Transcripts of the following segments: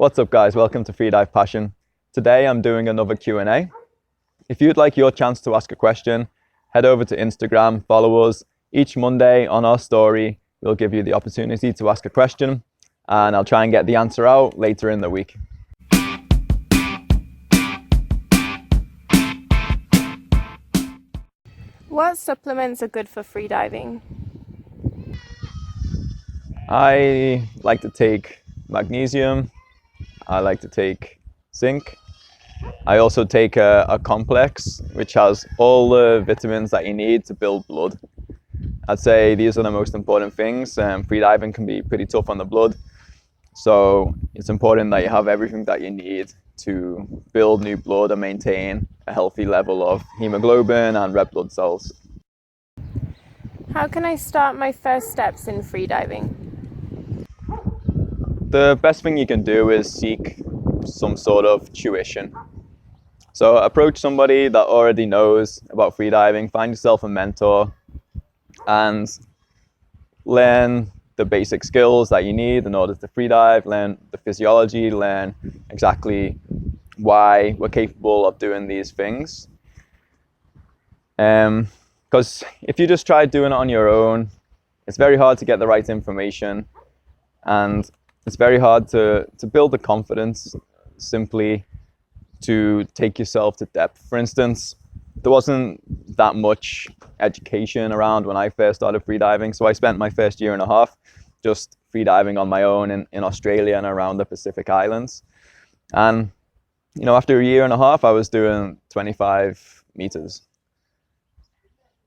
What's up guys, welcome to Freedive Passion. Today I'm doing another Q&A. If you'd like your chance to ask a question, head over to Instagram, follow us. Each Monday on our story, we'll give you the opportunity to ask a question and I'll try and get the answer out later in the week. What supplements are good for freediving? I like to take magnesium. I like to take zinc. I also take a complex which has all the vitamins that you need to build blood. I'd say these are the most important things. Freediving can be pretty tough on the blood, so it's important that you have everything that you need to build new blood and maintain a healthy level of hemoglobin and red blood cells. How can I start my first steps in freediving? The best thing you can do is seek some sort of tuition. So approach somebody that already knows about freediving, find yourself a mentor and learn the basic skills that you need in order to freedive, learn the physiology, learn exactly why we're capable of doing these things. Because if you just try doing it on your own, it's very hard to get the right information and it's very hard to build the confidence simply to take yourself to depth. For instance, there wasn't that much education around when I first started freediving, so I spent my first year and a half just freediving on my own in Australia and around the Pacific Islands. And you know, after a year and a half, I was doing 25 meters.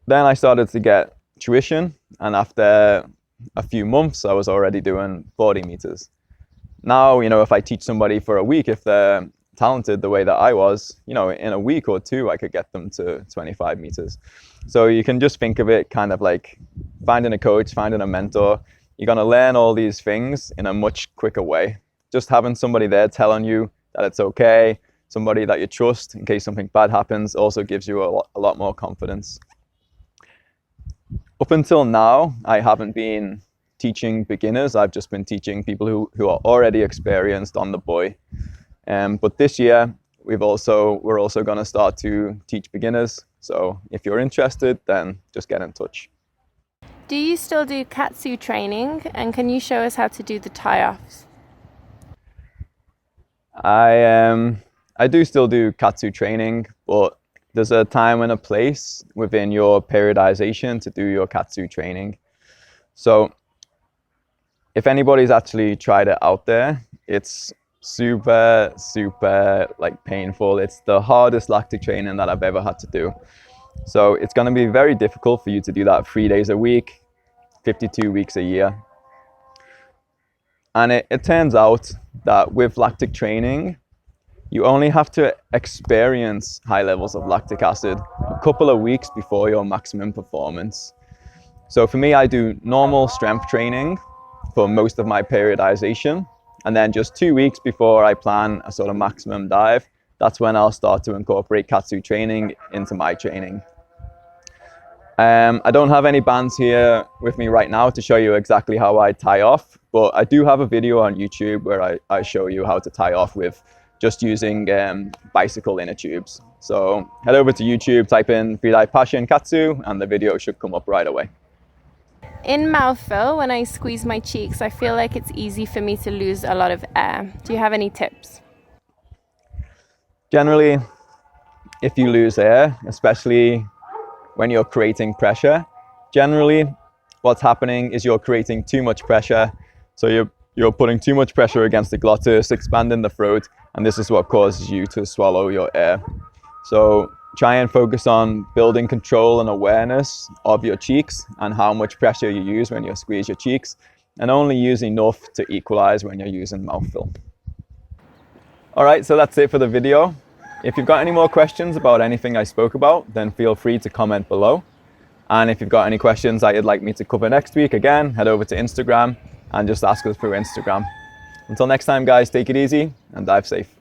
Then I started to get tuition, and after a few months, I was already doing 40 meters. Now, you know, if I teach somebody for a week, if they're talented the way that I was, you know, in a week or two, I could get them to 25 meters. So you can just think of it kind of like finding a coach, finding a mentor. You're going to learn all these things in a much quicker way. Just having somebody there telling you that it's okay, somebody that you trust in case something bad happens, also gives you a lot more confidence. Up until now, I haven't been teaching beginners. I've just been teaching people who are already experienced on the buoy. But this year, we're also going to start to teach beginners. So if you're interested, then just get in touch. Do you still do katsu training, and can you show us how to do the tie-offs? I do still do katsu training, but there's a time and a place within your periodization to do your katsu training. So if anybody's actually tried it out there, it's super like painful. It's the hardest lactic training that I've ever had to do. So it's going to be very difficult for you to do that 3 days a week, 52 weeks a year. And it turns out that with lactic training, you only have to experience high levels of lactic acid a couple of weeks before your maximum performance. So for me, I do normal strength training for most of my periodization. And then just 2 weeks before I plan a sort of maximum dive, that's when I'll start to incorporate katsu training into my training. I don't have any bands here with me right now to show you exactly how I tie off, but I do have a video on YouTube where I show you how to tie off with just using bicycle inner tubes. So head over to YouTube, type in Freedive Passion Katsu, and the video should come up right away. In mouthfill, when I squeeze my cheeks, I feel like it's easy for me to lose a lot of air. Do you have any tips? Generally, if you lose air, especially when you're creating pressure, generally what's happening is you're creating too much pressure. So you're putting too much pressure against the glottis, expanding the throat, and this is what causes you to swallow your air. So try and focus on building control and awareness of your cheeks and how much pressure you use when you squeeze your cheeks, and only use enough to equalize when you're using mouthfill. All right, so that's it for the video. If you've got any more questions about anything I spoke about, then feel free to comment below. And if you've got any questions that you'd like me to cover next week, again, head over to Instagram and just ask us through Instagram. Until next time, guys, take it easy and dive safe.